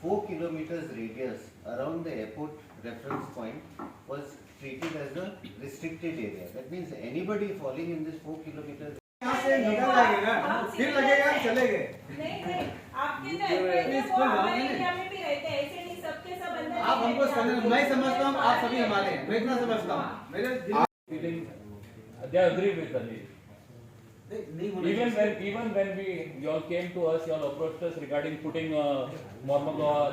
4 kilometers radius around the airport reference point was treated as a restricted area. That means anybody falling in this 4 kilometers. यहाँ से निकल जाएगा फिर लगेगा चले गए। नहीं आपके तो वो हमारे एरिया में भी रहते हैं, ऐसे नहीं सबके सब अंदर। आप हमको मैं समझता हूँ, आप सभी हमारे हैं, मैं इतना समझता हूँ। मेरे they agree with us. Even when you all came to us, you all approached us regarding putting Mormagaon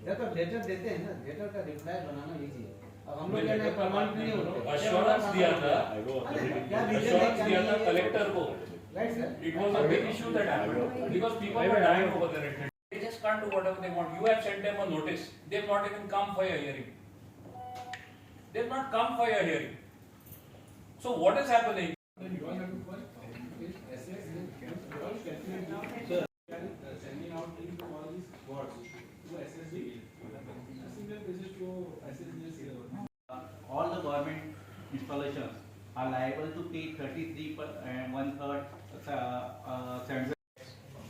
जब तक लेटर देते हैं ना, लेटर का रिप्लाई बनाना इजी है। अब हम लोग क्या प्रमाण नहीं हो रहा। assurance दिया था, assurance दिया था कलेक्टर को। Right sir. It was a big issue that happened because people were dying over there. They just can't do whatever they want. You have sent them a notice. They have not even come for your hearing. They have not come for your hearing. So what is happening? Sending out into all these wards to SSD. Similar basis to SSD. All the government installations are liable to pay 33 and 1/3 cents.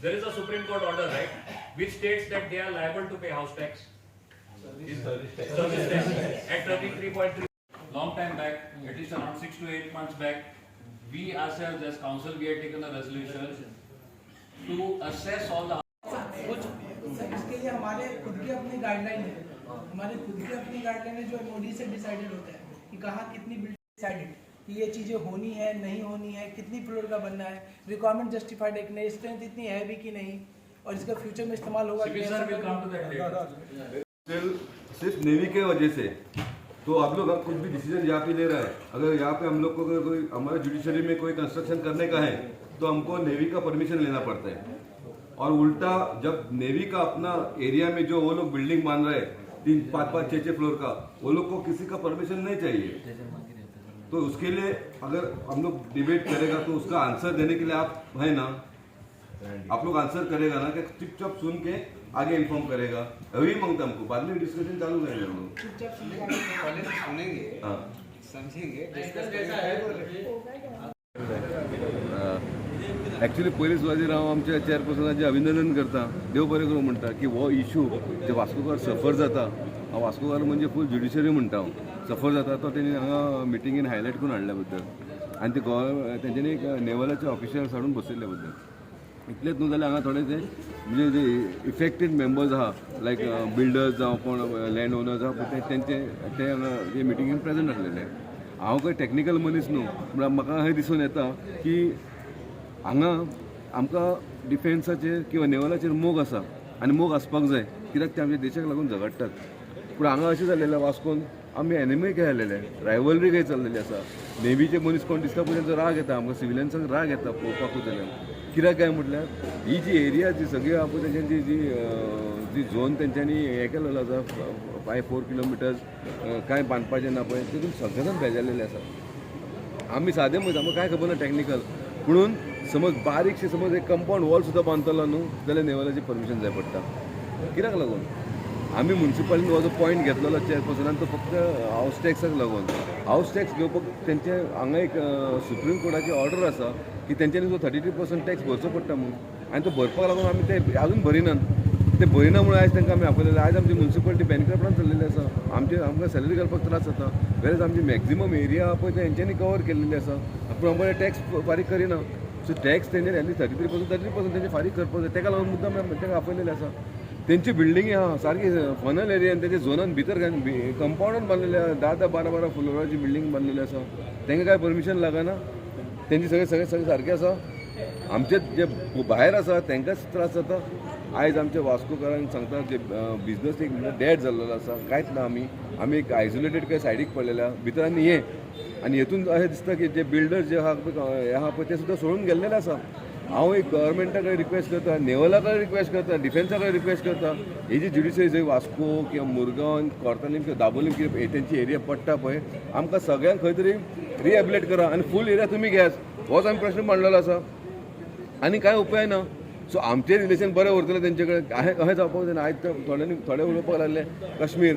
There is a Supreme Court order, right, which states that they are liable to pay house tax. Service tax at 33.3. Long time back, at least around 6 to 8 months back, we ourselves as council we had taken a resolution to assess all the. इसके लिए हमारे खुद की अपनी guideline है, हमारे खुद की अपनी गाइडलाइन है जो एमओडी से डिसाइडेड होता है कि कहाँ कितनी बिल्डिंग डिसाइडेड कि ये चीज़ें होनी है नहीं होनी है, कितनी फ्लोर का बनना है, रिक्वायरमेंट जस्टिफाइड है कि नहीं, स्ट्रेंथ इतनी है भी कि नहीं, और इसका फ्यूचर में इस्तेमाल होगा। सिर्फ नेवी के वजह से तो आप लोग कुछ भी डिसीजन यहाँ पे ले रहा है। अगर यहाँ पे हम लोग को अगर कोई हमारे जुडिशरी में कोई कंस्ट्रक्शन करने का है तो हमको नेवी का परमिशन लेना पड़ता है, और उल्टा जब नेवी का अपना एरिया में जो वो लोग बिल्डिंग मान रहे हैं 3, 5, 6 फ्लोर का, वो लोग को किसी का परमिशन नहीं चाहिए। तो उसके लिए अगर हम लोग डिबेट करेगा तो उसका आंसर देने के लिए आप है ना, आप लोग आंसर करेगा ना कि चुपचाप सुन के आगे इन्फॉर्म करेगा, अभी मांगता हमको, बाद में डिस्कशन चालू करेंगे हम लोग। पहले सुनेंगे, समझेंगे, डिस्कस करेंगे। ॲक्च्युली पयलींच वाजेर हांव आमच्या चेअरपर्सनाचें अभिनंदन करता, देव बरें करूं म्हणटा की हो इशू जे वास्कोकार सफर जाता, हांव वास्कोकार म्हणजे फूल ज्युडिशरी म्हणटा हांव, सफर जाता तो तेणी हांगा मिटिंगेन हायलायट करून हाडल्या बद्दल, आनी ते तेंच्यांनी एक नेवलाचे ऑफिशियल्स हाडून बसयल्ल्या बद्दल। इतलेंच न्हू जाल्यार हांगा थोडे ते म्हणजे जे इफेक्टेड मेंबर्स आहा लायक बिल्डर्स जावं कोण लँड ओनर्स आहा पळय ते हांगा हे मिटिंगेन प्रेजंट आसलेले। हांव खंय टॅक्निकल मनीस न्हू, म्हळ्यार म्हाका अशें दिसून येता की हांगा आमकां डिफेन्साचेर किंवा नेवलाचेर मोग आसा, आनी मोग आसपाक जाय, कित्याक ते आमच्या देशाक लागून झगडटात। पूण हांगा अशें जाल्लेलें वास्कोन आमी एनिमी काय जाल्लेले, रायवलरी काय चल्लेली आसा। नेवीचे मनीस कोण दिसता पळय तांचो राग येता, आमकां सिव्हिलियन्सांक राग येता पळोवपाकूच जाल्यार। कित्याक काय म्हटल्यार ही जी एरिया जी सगळी आहा पळय तेंच्यांनी जी झोन तेंच्यांनी हें केलेलो आसा 4 किलोमिटर्स कांय बांदपाचें ना पळय, तितून सगळे जाण बेजारलेले आसा। आमी सादें म्हणटा आमकां कांय खबर ना टॅक्निकल, म्हणून समज बारीकशें समज एक कंपाऊंड वॉल सुद्दां बांदतलो न्हू जाल्यार नेवलाची परमिशन जाय पडटा। कित्याक लागून आमी म्युन्सिपालिटीन हो जो पॉयंट घेतलेलो चेअरपर्सनान तो फक्त हाऊस टॅक्साक लागून, हाऊस टॅक्स घेवपाक तेंचे हांगा एक सुप्रीम कोर्टाची ऑर्डर आसा की तेंच्यांनी जो 33% टॅक्स भरचो पडटा म्हणून, आनी तो भरपाक लागून आमी ते अजून भरिनात। ते भरिना म्हणून आयज तांकां आमी आपयलेले, आयज आमची म्युन्सिपालिटी बँकक्रप्टान चल्लेली आसा, आमकां सॅलरी घालपाक त्रास जाता, वेरेज आमची मॅक्झिमम एरिया आहा पळय ते हेंच्यांनी कवर केल्लेली आसा, पूण आमकां टॅक्स फारीक करिना। सो टॅक्स तेंच्यांनी एटलीस्ट 33% तेंचे फारीक करपाक जाय, ताका लागून मुद्दाम तांकां आपयलेले आसा। तेंची बिल्डिंगी आहा सारकी फनल एरियान तेच्या झोनान भितर कंपाउंडान बांदलेले आहा, 10-12 फ्लोराची बिल्डींग बांदलेली आसा, तांकां काय परमिशन लागना, तेंची सगळे सारके आसा। आमचे जे भायर आसा तांकांच त्रास जाता। आयज आमच्या वास्कोकारांक सांगता जे बिजनस एक डॅड जाल्लो आसा, कांयच ना, आमी एक आयसोलेटेड काय सायडीक पडलेल्या भितर आनी हे, आनी हेतून अशें दिसता की जे बिल्डर्स जे आहा पळय ते सुद्दां सोडून गेल्लेले आसा। हांव एक गव्हर्मेंटाकडे रिक्वेस्ट करता, नेवलाकडे रिक्वेस्ट करता, डिफेन्साकडे रिक्वेस्ट करता, ही जी ज्युडिशरी जंय वास्को किंवा मुरगांव कोर्तालीम किंवा दाबोलीम किंवा तेंची एरिया पडटा पळय, आमकां सगळ्यांक खंय तरी रिहॅबिलेट करा आनी फूल एरिया तुमी घेयात, होच आमी प्रश्न मांडलेलो आसा, आनी कांय उपाय ना। सो आमचे रिलेशन बरें उरतलें तेंचे कडेन, अशें जावपाक जायना। आयज थोडे उलोवपाक लागले कश्मीर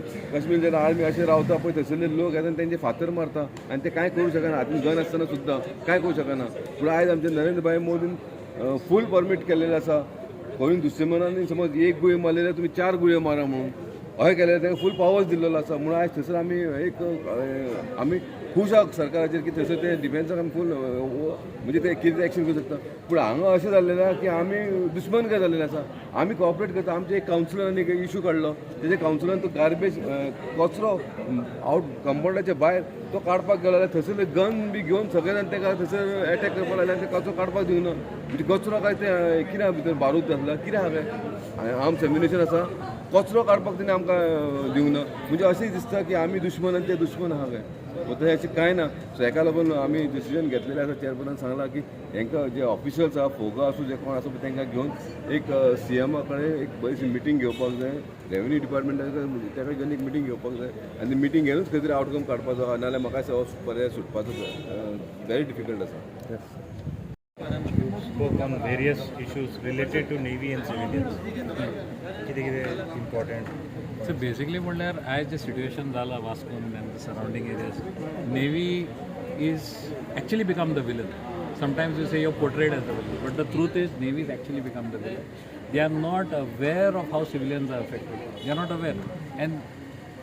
जेन्ना आर्मी अशें रावता पळय थंयसरले लोक येता आनी तेंचे फातर मारता आनी ते कांय करूं शकना, हातीन गन आसतना सुद्दां कांय करूं शकना। पूण आयज आमचे नरेंद्र भाई मोदीन फूल परमीट केल्लेले आसा, कोणी दुश्मनांनी समज एक गुळी मारली जाल्यार तुमी 4 गुळयो मारा म्हणून अशें केल्यार ताका फूल पावर्स दिल्लो आसा म्हणून आयज थंयसर आमी खूश आहा सरकाराचेर की थंयसर ते डिफेन्साक आमी फूल म्हणजे ते कितें एक्शन करूं शकता पूण हांगा अशें जाल्लें आसा की आमी दुश्मन काय जाल्लें आसा आमी कॉपरेट करता आमचे एक कावन्सिलरान एक इशू काडलो तेजे कावन्सिलान तो गार्बेज कचरो आवट कंपाउंडाच्या भायर तो काडपाक गेलो जाल्यार थंयसर गन बी घेवन सगळे जाण ताका थंयसर एटॅक करपाक लागले आनी ते कचरो काडपाक दिवना म्हणजे कचरो काय ते कित्याक भितर बारूद आसला कित्याक हांवें आर्म्स एम्युनिशन आसा कचरो काडपाक तेणी आमकां दिवना म्हणजे अशें दिसता की आमी दुश्मन आनी ते दुश्मन आहा काय तशें अशें कांय ना सो हेका लागून आमी डिसिजन घेतलेलें आसा चेअरपर्सनान सांगलां की हांकां जे ऑफिशियल्स आहा फोगा आसूं जे कोण आसा पळय तांकां घेवन एक CM कडेन एक बरीशी मिटींग घेवपाक जाय रेव्हेन्यू डिपार्टमेंटान ताका घेवन एक मिटींग घेवपाक जाय आनी ती मिटींग घेवनूच खंय तरी आउटकम काडपाचो नाजाल्यार म्हाका हो पर्याय सुटपाचो व्हेरी डिफिकल्ट आसा spoke on various issues related to Navy and civilians. कितें important? So basically म्हणल्यार आयज जे सिट्युएशन जाला वास्कोन and the surrounding areas, Navy is actually become the villain. Sometimes you say you're portrayed as the villain, but the truth is Navy has actually become the villain. They are not aware of how civilians are affected. They are not aware, and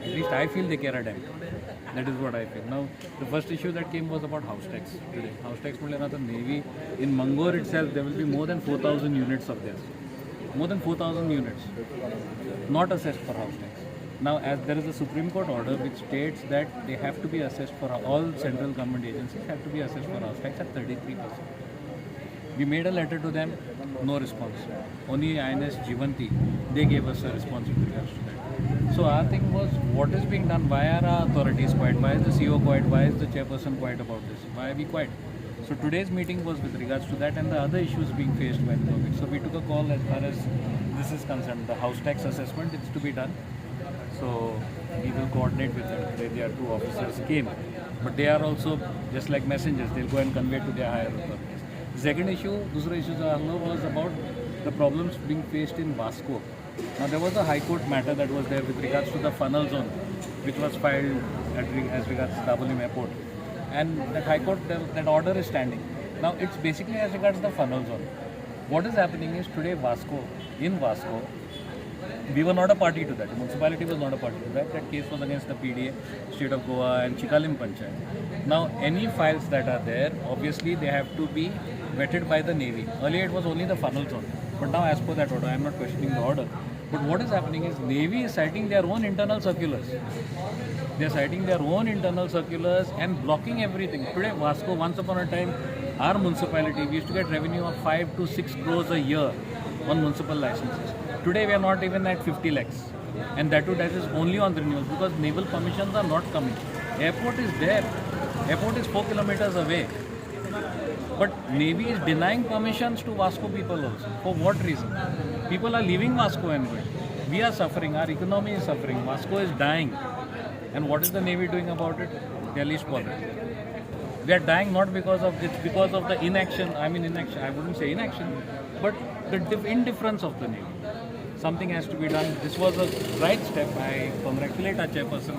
at least I feel they care a damn. That is what I feel. Now, the first issue that came was about house tax today. House tax म्हणल्यार आता Navy in Mangor itself there will be more than 4,000 units of theirs. More than 4,000 units not assessed for house tax. Now, as there is a Supreme Court order which states that they have to be assessed for all central government agencies have to be assessed for house tax at 33%. We made a letter to them, no response. Only INS Jivanti, they gave us a response with regards to that. So our thing was, what is being done? Why are our authorities quiet? Why is the CEO quiet? Why is the chairperson quiet about this? Why are we quiet? So today's meeting was with regards to that and the other issues being faced by the public. So we took a call as far as this is concerned. The house tax assessment is to be done. So we will coordinate with them. Today their 2 officers came, but they are also just like messengers. They'll go and convey to their higher authorities. The second issue, दूसरा issue was about the problems being faced in Vasco. Now there was a High Court matter that was there with regards to the funnel zone, which was filed as regards Dabolim Airport, and that High Court that order is standing. Now it's basically as regards the funnel zone. What is happening is today in Vasco, we were not a party to that. The municipality was not a party to that. That case was against the PDA, State of Goa, and Chikalim Panchayat. Now any files that are there, obviously they have to be vetted by the Navy. Earlier it was only the funnel zone. But now as per that order, I am not questioning the order. But what is happening is Navy is citing their own internal circulars. They are citing their own internal circulars and blocking everything. Today Vasco, once upon a time, our municipality, we used to get revenue of 5 to 6 crores a year on municipal licenses. Today we are not even at 50 lakhs. And that is only on renewals because naval permissions are not coming. Airport is there. Airport is 4 kilometers away. But Navy is denying permissions to Vasco people also. For what reason? People are leaving Vasco and going. We are suffering. Our economy is suffering. Vasco is dying. And what is the Navy doing about it? They are least bothered. They are dying not because of this, because of the inaction. I mean inaction. I wouldn't say inaction, but the indifference of the Navy. Something has to be done. This was a right step. I congratulate our chairperson,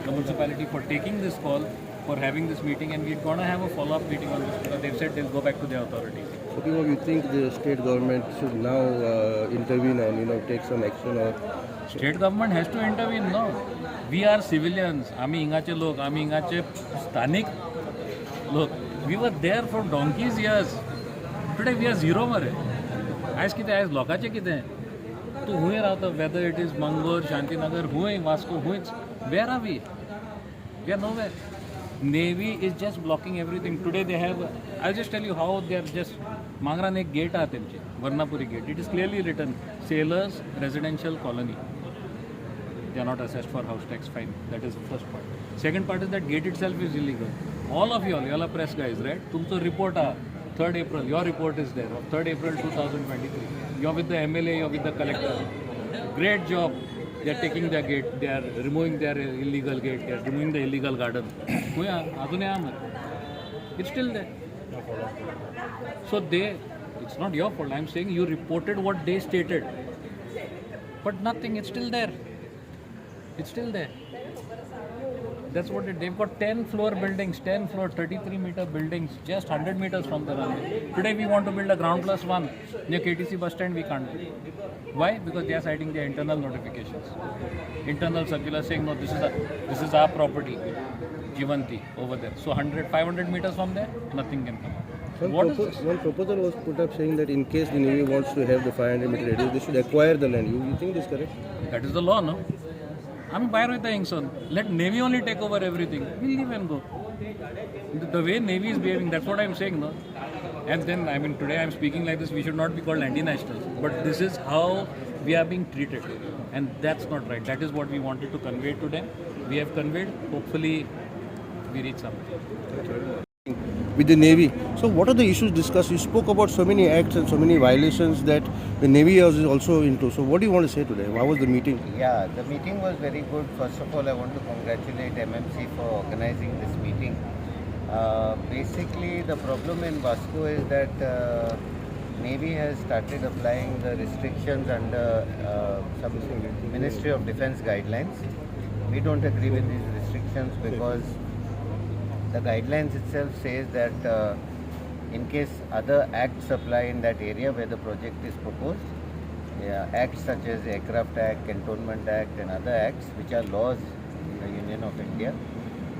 the municipality, for taking this call, for having this meeting, and we're going to have a follow-up meeting on this because they've said they'll go back to their authorities. Okay, well, you think the state government should now intervene and take some action? Or State government has to intervene, no? We are civilians. आम्ही इंगाचे लोक, आम्ही इंगाचे स्थानिक लोक. We were there for donkeys years. Today we are zero मरे. आज किती आज लोकाचे किती? तू हुए राहतो, whether it is Mangor, Shantinagar, हुए Vasco, हुए. Where are we? We are nowhere. Navy is just blocking everything. Today they have, I'll just tell you how they are just, Mangran एक gate आहे त्यांचे, Varnapuri gate. It is clearly written, Sailors Residential Colony. They are not assessed for house tax, fine. That is the first part. Second part is that gate itself is illegal. All of you all are press guys, right? तुमचं report आहे, 3rd April, your report is there, 3rd April 2023. You're with the MLA, you're with the collector. Great job. They are taking their gate, they are removing their illegal gate, they are removing the illegal garden. It's still there. So it's not your fault. I'm saying you reported what they stated. But nothing, it's still there. It's still there. That's what they've got 10 floor buildings, 10 floor, 33 meter buildings, just 100 meters from the runway. Today we want to build a ground plus one near KTC bus stand, we can't do. Why? Because they are citing their internal notifications. Internal circular saying, no, this is our property, Jivanti, over there. So 500 meters from there, nothing can come out. One proposal was put up saying that in case the Navy wants to have the 500 meter radius, they should acquire the land. You think this is correct? That is the law, no? I mean, let Navy only take over everything. We'll leave and go. The way Navy is behaving, that's what I'm saying, no? And then, I mean, today I'm speaking like this, we should not be called anti-nationals. But this is how we are being treated. And that's not right. That is what we wanted to convey to them. We have conveyed. Hopefully, we reach something. With the Navy. So what are the issues discussed? You spoke about so many acts and so many violations that the Navy is also into. So what do you want to say today? How was the meeting? Yeah, the meeting was very good. First of all, I want to congratulate MMC for organizing this meeting. Basically, the problem in Vasco is that Navy has started applying the restrictions under some Ministry of Defence guidelines. We don't agree with these restrictions because the guidelines itself says that in case other acts apply in that area where the project is proposed, acts such as Aircraft Act, Cantonment Act and other acts which are laws in the Union of India,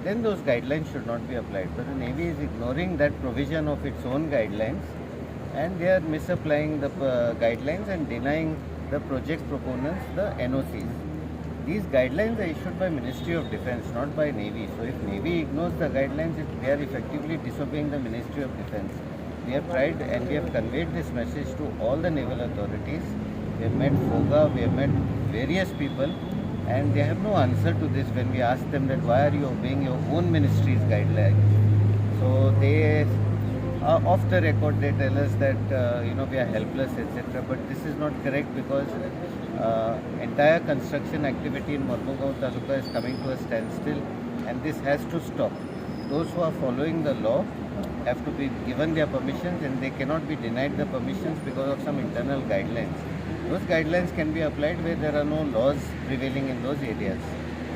then those guidelines should not be applied. But the Navy is ignoring that provision of its own guidelines and they are misapplying the guidelines and denying the project proponents the NOCs. These guidelines are issued by Ministry of Defence, not by Navy. So if Navy ignores the guidelines, they are effectively disobeying the Ministry of Defence. We have tried and we have conveyed this message to all the naval authorities. We have met FOGA, we have met various people and they have no answer to this when we ask them that why are you obeying your own ministry's guidelines. So they, off the record, they tell us that we are helpless, etc. But this is not correct because entire construction activity in Mormugao Taluka is coming to a standstill and this has to stop. Those who are following the law have to be given their permissions and they cannot be denied the permissions because of some internal guidelines. Those guidelines can be applied where there are no laws prevailing in those areas.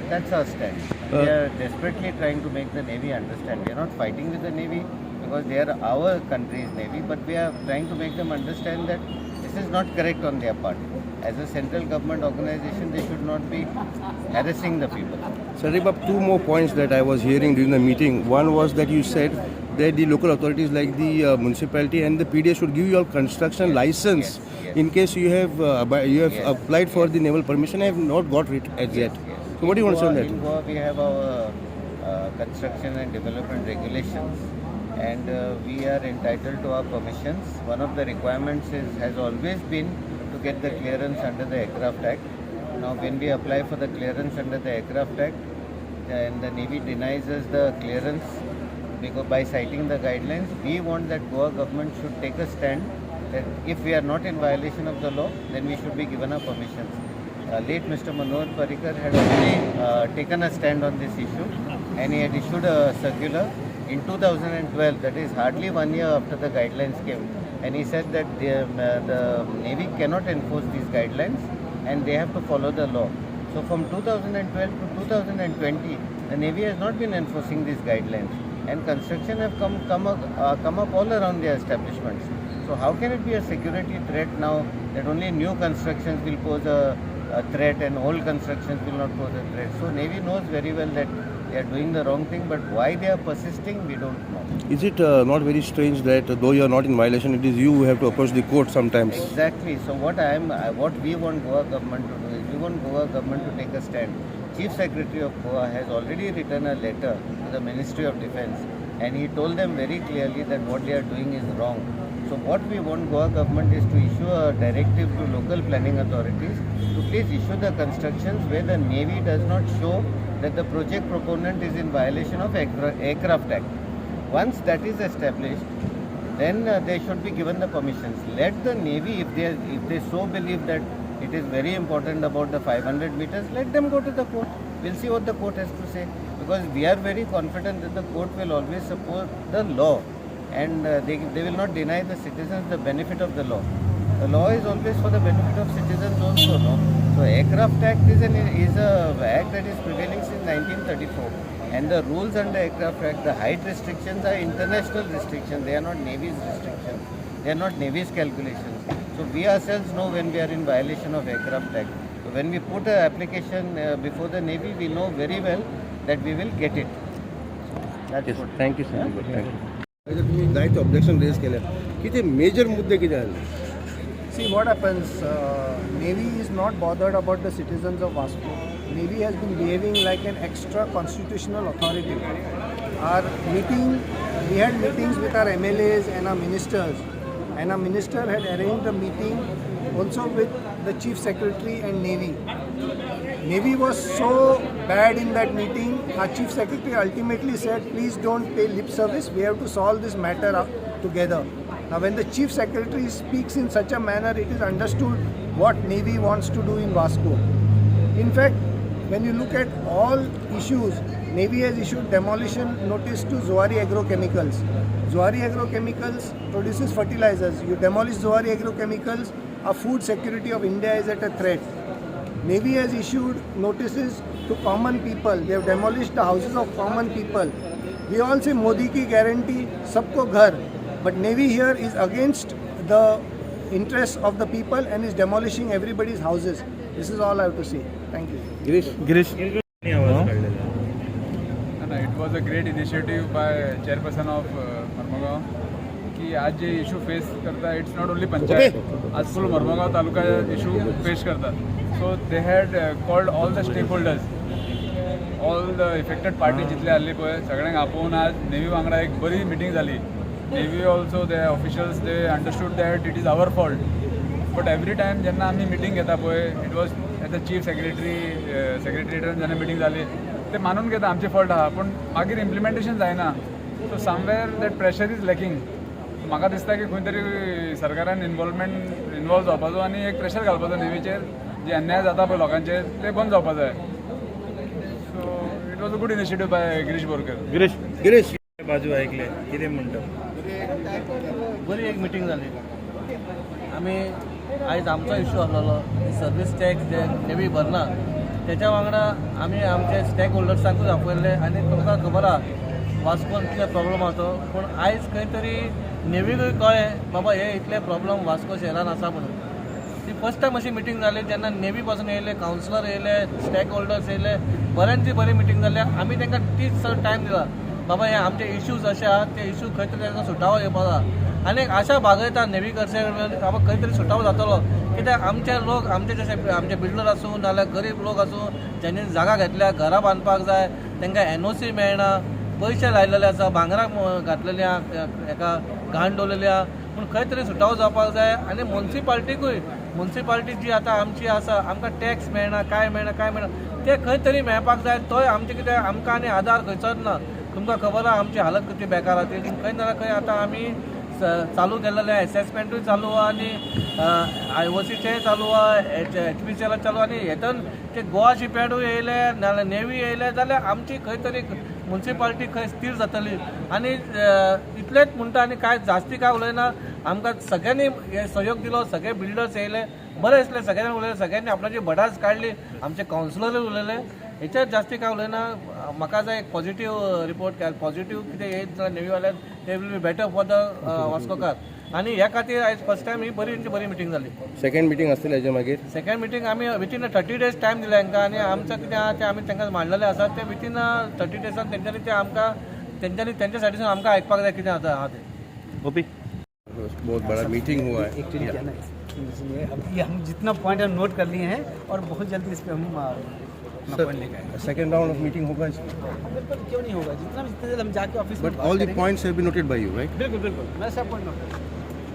That's our stand. We are desperately trying to make the Navy understand. We are not fighting with the Navy because they are our country's Navy, but we are trying to make them understand that this is not correct on their part. As a central government organization, they should not be harassing the people. Saribab, two more points that I was hearing during the meeting. One was that you said that the local authorities like the municipality and the PDA should give you all construction license in case you have applied for the naval permission and have not got it as yet. So what do you want to say on that? In Goa, we have our construction and development regulations and we are entitled to our permissions. One of the requirements has always been to get the clearance under the Aircraft Act. Now when we apply for the clearance under the Aircraft Act and the Navy denies us the clearance because by citing the guidelines, we want that Goa government should take a stand that if we are not in violation of the law, then we should be given our permissions. Late Mr. Manohar Parrikar had already taken a stand on this issue and he had issued a circular in 2012, that is hardly 1 year after the guidelines came, and he said that the Navy cannot enforce these guidelines and they have to follow the law. So from 2012 to 2020, the Navy has not been enforcing these guidelines and construction have come up all around their establishments. So how can it be a security threat now that only new constructions will pose a threat and old constructions will not pose a threat? So Navy knows very well that they are doing the wrong thing, but why they are persisting, we don't know. Is it not very strange that though you are not in violation, it is you who have to approach the court sometimes? Exactly. So what we want Goa government to do is, we want Goa government to take a stand. Chief Secretary of Goa has already written a letter to the Ministry of Defence and he told them very clearly that what they are doing is wrong. So what we want Goa government is to issue a directive to local planning authorities to please issue the constructions where the Navy does not show that the project proponent is in violation of Aircraft Act. Once that is established, then they should be given the permissions. Let the Navy, if they so believe that it is very important about the 500 meters, let them go to the court. We'll see what the court has to say, because we are very confident that the court will always support the law and they will not deny the citizens the benefit of the law. The law is always for the benefit of citizens also, no? So Aircraft Act is a act that is prevailing since 1934 And the rules under Aircraft Act, the height restrictions are international restrictions. They are not Navy's restrictions. They are not Navy's calculations. So we ourselves know when we are in violation of Aircraft Act. So when we put an application before the Navy, we know very well that we will get it. That's Yes, what. thank you, sir. Thank you. तुम्ही जायते objection raise केल्या की ते major मुद्दे किती आले? See what happens, Navy is not bothered about the citizens of Vasco. Navy has been behaving like an extra constitutional authority. Our meeting, we had meetings with our MLAs and our ministers, and our minister had arranged a meeting also with the Chief Secretary and Navy. Navy was so bad in that meeting, our Chief Secretary ultimately said, please don't pay lip service, we have to solve this matter up together. Now when the Chief Secretary speaks in such a manner, it is understood what Navy wants to do in Vasco. In fact, when you look at all issues, Navy has issued demolition notice to Zuari Agrochemicals. Zuari Agrochemicals produces fertilizers. You demolish Zuari Agrochemicals, our food security of India is at a threat. Navy has issued notices to common people. They have demolished the houses of common people. We all say Modi ki guarantee, sabko ghar. But Navy here is against the interests of the people and is demolishing everybody's houses. This is all I have to say. Thank you. Girish It was a great initiative by chairperson of Marmagaon कि आज जे issue face करता it's not only panchayat आज full Marmagao taluka issue face करता so they had called all the stakeholders all the affected party जितले आसली पळय सगळ्यांक आपोवन आज नेव्ही वांगडा एक बरी मिटींग जाली navy also they officials they understood that it is our fault but every time जेन्ना आमी मिटींग घेता पळय it was as the chief सेक्रेटरीएटान जेन्ना मिटींग जाली ते मानून घेता आमची फॉल्ट आहा पूण मागीर इम्प्लिमेंटेशन जायना so somewhere that pressure is lacking म्हाका दिसता की खंय तरी सरकारान इन्वॉल्व जावपाचो आनी एक प्रेशर घालपाचो नेव्हीचेर जे अन्याय जाता पळय लोकांचेर ते बंद जावपाक जाय so it was a good initiative by Girish Borkar Girish बाजू ऐकले कितें म्हणटा बरी एक मिटींग जाली आमी आयज आमचो इश्यू आसलेलो सर्वीस टॅक्स जे नेव्ही भरना त्याच्या वांगडा आमी आमचे स्टेक होल्डर्सांकूच आपयल्ले आनी तुमकां खबर आहा वास्कोन कितले प्रॉब्लम आसा तो पूण आयज खंय तरी नेव्हीकूय कळ्ळें बाबा हे इतले प्रॉब्लम वास्को शहरान आसा म्हणून ती फर्स्ट टायम अशी मिटींग जाली जेन्ना नेव्ही पासून येयले कावन्सिलर येयले स्टेक होल्डर्स येयले बऱ्यांची बरी मिटींग जाली आमी तांकां तीच टायम दिला बाबा हे आमचे इश्यूज अशे आहा ते इश्यू खंय तरी तांकां सुटावो येवपाक जाय आनी आशा बागयता नेव्ही कडचे बाबा खंय तरी सुटावो जातलो कित्याक आमचे लोक आमचे जशे आमचे बिल्डर आसूं नाल्यार गरीब लोक आसूं जेणी जागा घेतल्या घरां बांदपाक जाय तांकां NOC मेळना पयशे लायलेले आसा भांगराक घातलेले हेका घाण दवरलेली आहा पूण खंय तरी सुटावो जावपाक जाय आनी म्युन्सिपाल्टी जी आतां आमची आसा आमकां टॅक्स मेळना काय मेळना ते खंय तरी मेळपाक जाय तोय आमचे कितें आमकां आनी आधार खंयचोच ना तुमकां खबर आहा आमची हालत कितली बेकार आहा ती खंय ना खंय आतां आमी चालू केलेले असेसमेंटूय चालू आहा आनी IOCचेय चालू आहा HPCL चालू आनी हेतून ते गोवा शिपयार्डूय येयले नाल्यार नेव्ही येयले जाल्यार आमची खंय तरी म्युन्सिपाल्टी खंय स्थिर जातली आनी इतलेंच म्हणटा आनी काय जास्ती काय उलयना आमकां सगळ्यांनी हे सहयोग दिलो सगळे बिल्डर्स येयले बरें दिसलें सगळ्यांनी उलयलें सगळ्यांनी आपणाची भडास काडली आमचे कावन्सिलरूय उलयले हेच्यात जास्ती काय उलयना म्हाका जाय एक पॉझिटिव्ह रिपोर्ट पॉझिटिव्ह कितें येयत जाल्यार नेव्हीवाल्यान ते will be better for the वास्कोकार आनी ह्या खातीर आयज फर्स्ट टायम ही बरी मिटींग जाली सेकंड मिटींग आसतली हेच्या मागीर सेकंड मिटींग आमी विथीन 30 days टायम दिला तांकां आनी आमचें कितें आहा तें आमी तांकां मांडलेलें आसा ते विथीन 30 days तेंच्यांनी ते आमकां तेंच्या सायडीसून आमकां आयकपाक जाय कितें आहा तें ओपी बहुत बड़ा मीटिंग हुआ है एक्चुअली क्या ना इसमें अभी हम जितना पॉइंट हम नोट कर लिए हैं और बहुत जल्दी इस पर हम अपना पॉइंट लेकर आएंगे सेकंड राउंड ऑफ मीटिंग होगा बिल्कुल क्यों नहीं होगा जितना जल्दी हम जाके office but all the points have been noted by you right बिल्कुल मैं सब पॉइंट नोट